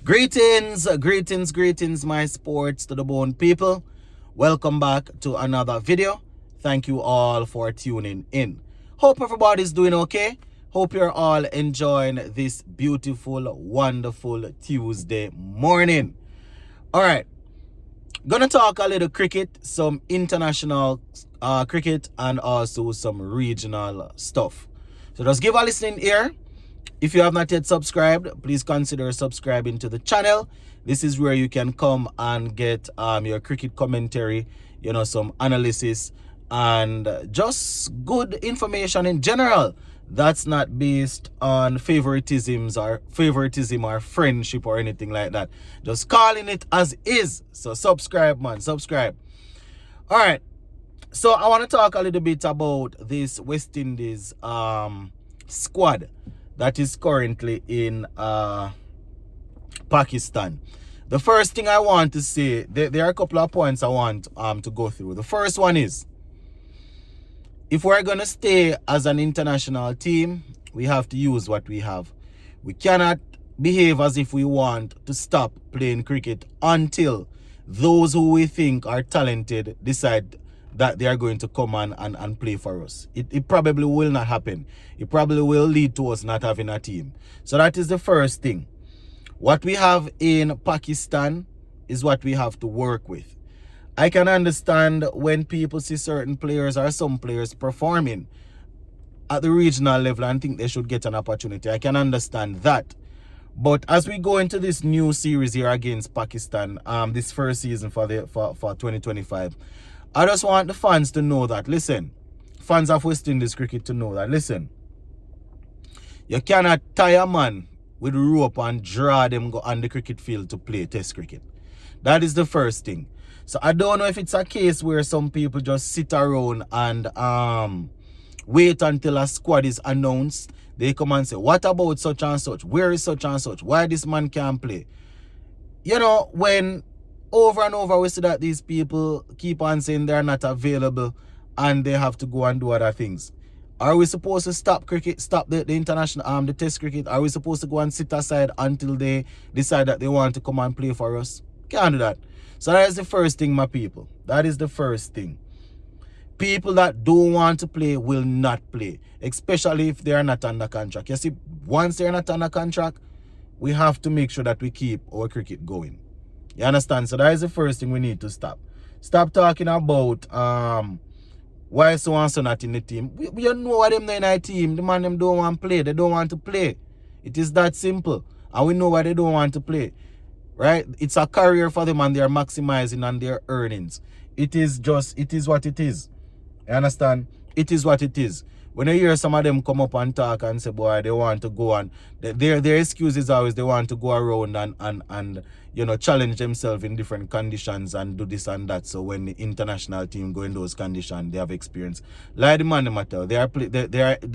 Greetings, my sports to the bone people. Welcome back to another video. Thank you all for tuning in. Hope everybody's doing okay. Hope you're all enjoying this beautiful, wonderful Tuesday morning. All right, gonna talk a little cricket, some international cricket, and also some regional stuff. So just give a listening ear. If you have not yet subscribed, please consider subscribing to the channel. This is where you can come and get your cricket commentary, some analysis, and just good information in general. That's not based on favoritism or friendship or anything like that. Just calling it as is. So subscribe, man. Subscribe. All right. So I want to talk a little bit about this West Indies squad that is currently in Pakistan. The first thing I want to say, there are a couple of points I want to go through. The first one is, if we're going to stay as an international team, we have to use what we have. We cannot behave as if we want to stop playing cricket until those who we think are talented decide that they are going to come and play for us. It probably will not happen. It probably will lead to us not having a team. So that is the first thing. What we have in Pakistan is what we have to work with. I can understand when people see certain players or some players performing at the regional level and think they should get an opportunity. I can understand that. But as we go into this new series here against Pakistan, this first season for 2025, I just want the fans to know that, listen, fans of West Indies cricket to know that, listen, you cannot tie a man with rope and draw them go on the cricket field to play test cricket. That is the first thing. So I don't know if it's a case where some people just sit around and wait until a squad is announced. They come and say, what about such and such? Where is such and such? Why this man can't play? When over and over we see that these people keep on saying they're not available and they have to go and do other things. Are we supposed to stop cricket, stop the international the test cricket? Are we supposed to go and sit aside until they decide that they want to come and play for us? Can't do that. So that is the first thing, my people. That is the first thing. People that don't want to play will not play, especially if they are not under contract. You see, once they're not under contract, we have to make sure that we keep our cricket going. You understand? So that is the first thing we need to stop. Stop talking about why so and so not in the team. We don't know what them in our team. The man them don't want to play. They don't want to play. It is that simple. And we know why they don't want to play. Right? It's a career for them and they are maximizing on their earnings. It is what it is. You understand? It is what it is. When I hear some of them come up and talk and say, boy, they want to go and their excuse is always they want to go around and challenge themselves in different conditions and do this and that. So when the international team go in those conditions, they have experience. Like the man matter, they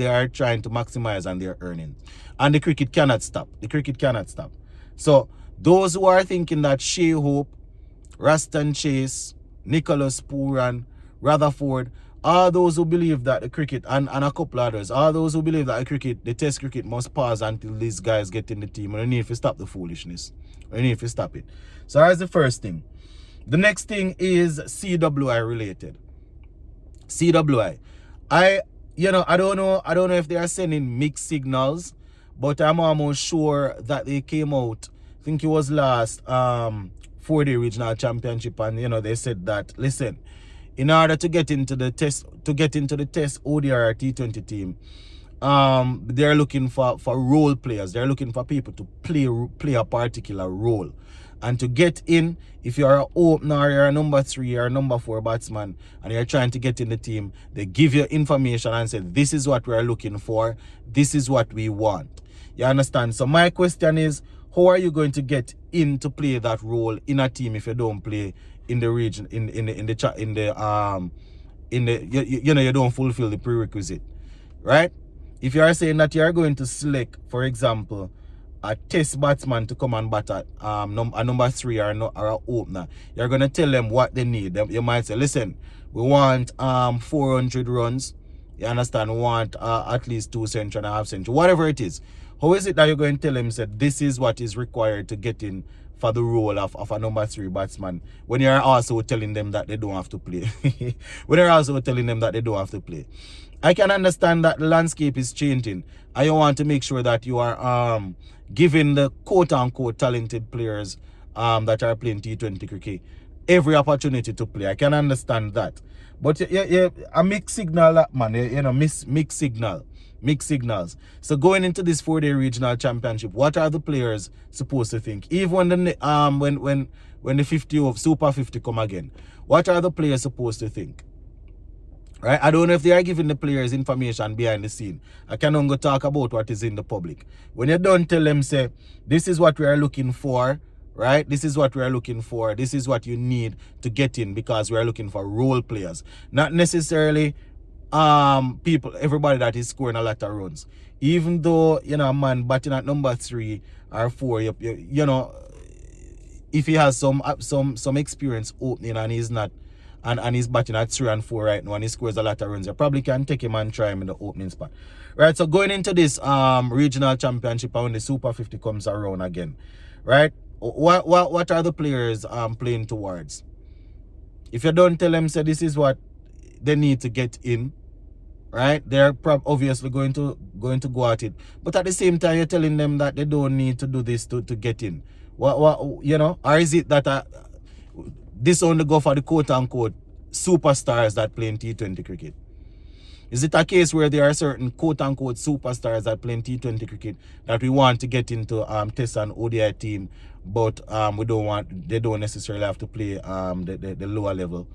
are trying to maximize on their earnings. And the cricket cannot stop. The cricket cannot stop. So those who are thinking that Shea Hope, Raston Chase, Nicholas Pooran, Rutherford, all those who believe that the cricket, and a couple others, all those who believe that the test cricket must pause until these guys get in the team, and we need to stop the foolishness. We need to stop it. So that's the first thing. The next thing is CWI related. CWI. I don't know if they are sending mixed signals, but I'm almost sure that they came out, I think it was last 4-day regional championship, and they said that, listen, in order to get into the test ODI or T20 team, they're looking for role players. They're looking for people to play a particular role. And to get in, if you're an opener, you're a number 3 or a number 4 batsman, and you're trying to get in the team, they give you information and say, this is what we're looking for. This is what we want. You understand? So my question is, how are you going to get in to play that role in a team if you don't play in the region, you don't fulfill the prerequisite, right? If you are saying that you are going to select, for example, a test batsman to come and bat at a number 3 or an opener, you're going to tell them what they need. You might say, listen, we want 400 runs. You understand? We want at least 2 century and a half century, whatever it is. How is it that you're going to tell him that this is what is required to get in for the role of a number 3 batsman when you're also telling them that they don't have to play? When you're also telling them that they don't have to play. I can understand that the landscape is changing. I want to make sure that you are giving the quote-unquote talented players that are playing T20 cricket every opportunity to play. I can understand that. But yeah, a mixed signal, man. You know, mixed signal. Mixed signals. So going into this 4-day regional championship, what are the players supposed to think? Even when the 50 of Super 50 come again, what are the players supposed to think? Right? I don't know if they are giving the players information behind the scene. I can only talk about what is in the public. When you don't tell them, say, this is what we are looking for, right? This is what we are looking for. This is what you need to get in, because we are looking for role players. Not necessarily everybody that is scoring a lot of runs. Even though, you know, a man batting at number 3 or 4, you know, if he has some experience opening and he's not, and he's batting at 3 and 4 right now and he scores a lot of runs, you probably can take him and try him in the opening spot. Right, so going into this regional championship, and when the Super 50 comes around again, right, what are the players playing towards? If you don't tell them, say, this is what they need to get in, right, they're obviously going to go at it. But at the same time, you're telling them that they don't need to do this to get in. What you know, or is it that this only go for the quote-unquote superstars that play in T20 cricket? Is it a case where there are certain quote-unquote superstars that play in T20 cricket that we want to get into Test and ODI team, but they don't necessarily have to play the lower level?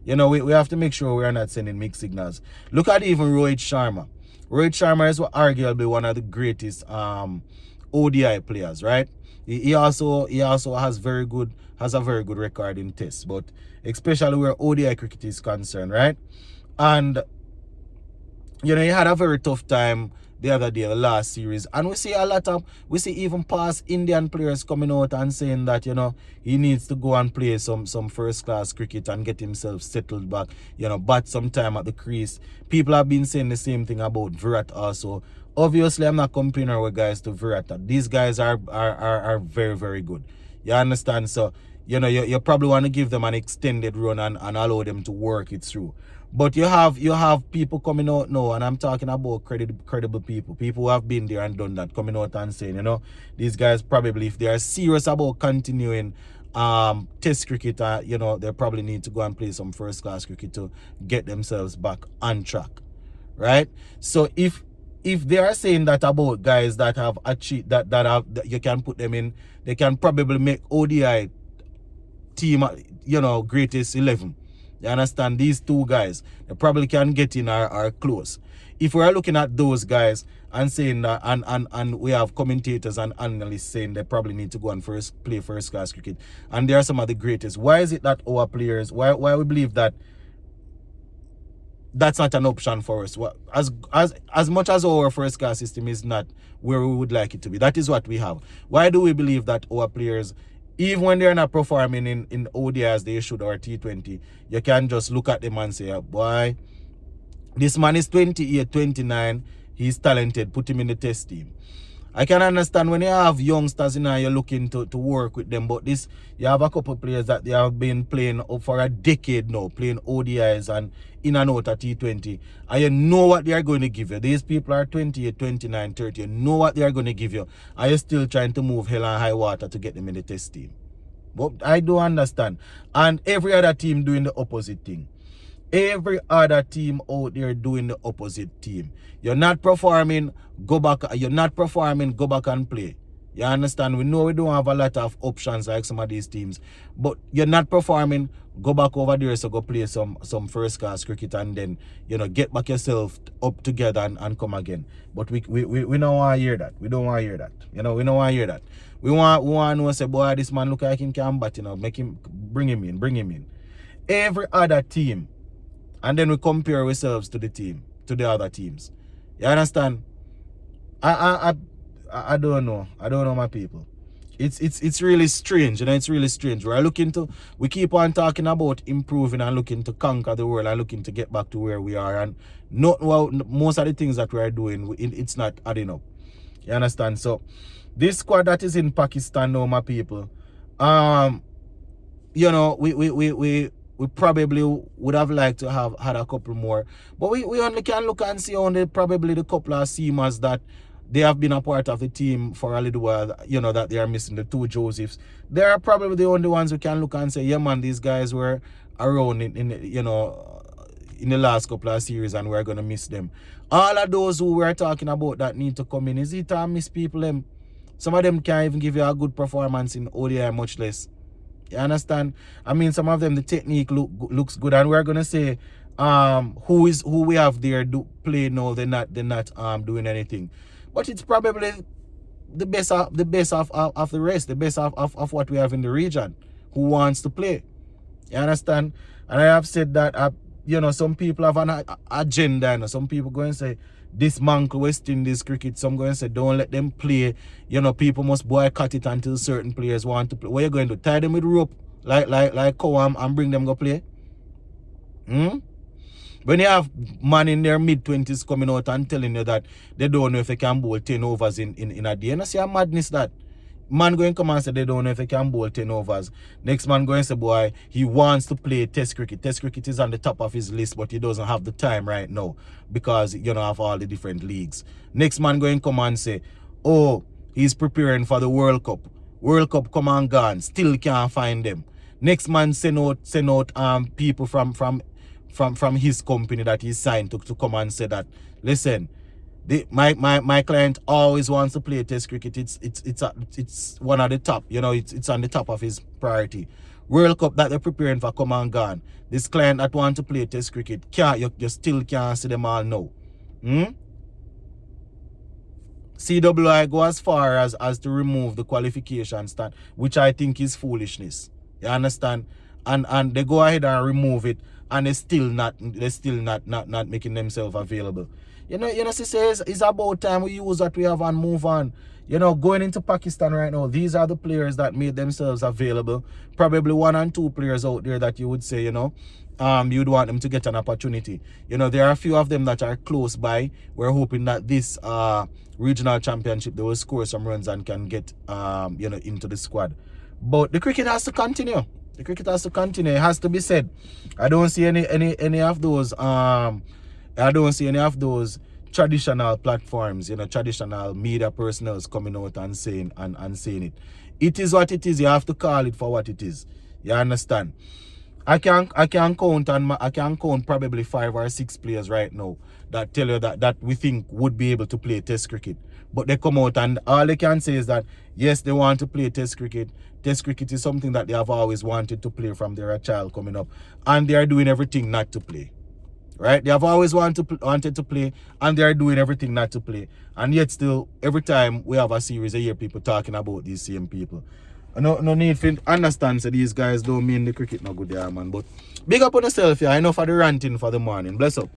You know, we have to make sure we are not sending mixed signals. Look at even Rohit Sharma. Rohit Sharma is arguably one of the greatest ODI players, right? He also has a very good record in tests, but especially where ODI cricket is concerned, right? And you know, he had a very tough time the other day, the last series, and we see even past Indian players coming out and saying that, you know, he needs to go and play some first class cricket and get himself settled back, you know, bat some time at the crease. People have been saying the same thing about Virat also. Obviously, I'm not comparing our guys to Virat. These guys are very, very good. You understand? So, you know, you probably want to give them an extended run and allow them to work it through. But you have people coming out now, and I'm talking about credible people who have been there and done that, coming out and saying, you know, these guys probably, if they are serious about continuing test cricket, you know, they probably need to go and play some first class cricket to get themselves back on track, right? So if they are saying that about guys that have achieved that you can put them in, they can probably make ODI team, you know, greatest 11. You understand? These two guys, they probably can get in are close. If we are looking at those guys and saying that, and we have commentators and analysts saying they probably need to go and play first class cricket, and they are some of the greatest, why is it that our players, why we believe that that's not an option for us? As much as our first class system is not where we would like it to be, that is what we have. Why do we believe that our players, even when they're not performing in ODI as they should, or T20, you can just look at them and say, boy, this man is 28, 29, he's talented, put him in the test team. I can understand when you have youngsters in there, you're looking to work with them, but this, you have a couple of players that they have been playing for a decade now, playing ODIs and in and out of T20, and you know what they are going to give you. These people are 28, 29, 30, you know what they are going to give you, and you're still trying to move hell and high water to get them in the test team. But I do understand. And every other team doing the opposite thing. Every other team out there doing the opposite team. You're not performing, go back. You're not performing, go back and play. You understand? We know we don't have a lot of options like some of these teams, but you're not performing, go back over there, so go play some first class cricket, and then, you know, get back yourself up together and come again. But we don't want to hear that. We don't want to hear that. You know, we don't want to hear that. We want to know, say, boy, this man look like him can bat, you know, bring him in. Every other team, and then we compare ourselves to the other teams. You understand? I don't know. I don't know, my people. It's really strange, you know, it's really strange. We keep on talking about improving and looking to conquer the world and looking to get back to where we are, and most of the things that we are doing, it's not adding up. You understand? So this squad that is in Pakistan now, my people, you know, we probably would have liked to have had a couple more. But we only can look and see only probably the couple of Seamers that they have been a part of the team for a little while, you know, that they are missing, the two Josephs. They are probably the only ones we can look and say, yeah, man, these guys were around in you know, in the last couple of series and we're going to miss them. All of those who we're talking about that need to come in, is it to miss people them? Some of them can't even give you a good performance in ODI, much less. You understand? I mean, some of them, the technique looks good, and we're gonna say who we have there play now. They're not doing anything, but it's probably the best of the rest, the best of what we have in the region who wants to play. You understand? And I have said that you know, some people have an agenda, and some people go and say dismantle West Indies cricket. Some go and say don't let them play. You know, people must boycott it until certain players want to play. What are you going to tie them with rope like Coam and bring them go play? When you have man in their mid-20s coming out and telling you that they don't know if they can bowl 10 overs in a day, you know, see a madness that. Man going to come and say they don't know if they can bowl 10 overs. Next man going to say, boy, he wants to play test cricket. Test cricket is on the top of his list, but he doesn't have the time right now because, you know, of all the different leagues. Next man going to come and say, oh, he's preparing for the World Cup. World Cup come and gone. Still can't find them. Next man send out people from his company that he signed to come and say that, listen, my client always wants to play test cricket. It's one of the top, you know, it's on the top of his priority. World Cup that they're preparing for come and gone. This client that want to play test cricket, you still can't see them all now. CWI go as far as to remove the qualification stand, which I think is foolishness. You understand? And they go ahead and remove it, and they're still not making themselves available. You know, sister, it's about time we use what we have and move on. You know, going into Pakistan right now, these are the players that made themselves available. Probably 1 and 2 players out there that you would say, you know, you'd want them to get an opportunity. You know, there are a few of them that are close by. We're hoping that this regional championship, they will score some runs and can get, you know, into the squad. But the cricket has to continue. The cricket has to continue. It has to be said. I don't see any of those I don't see any of those traditional platforms, you know, traditional media personnel coming out and saying it. It is what it is. You have to call it for what it is. You understand? I can count probably 5 or 6 players right now that tell you that we think would be able to play test cricket. But they come out and all they can say is that yes, they want to play test cricket. Test cricket is something that they have always wanted to play from their child coming up. And they are doing everything not to play. Right? They have always wanted to play, and they are doing everything not to play. And yet still, every time we have a series, I hear people talking about these same people. No need to understand, so these guys don't mean the cricket no good there, man. But big up on yourself, yeah. I know for the ranting for the morning. Bless up.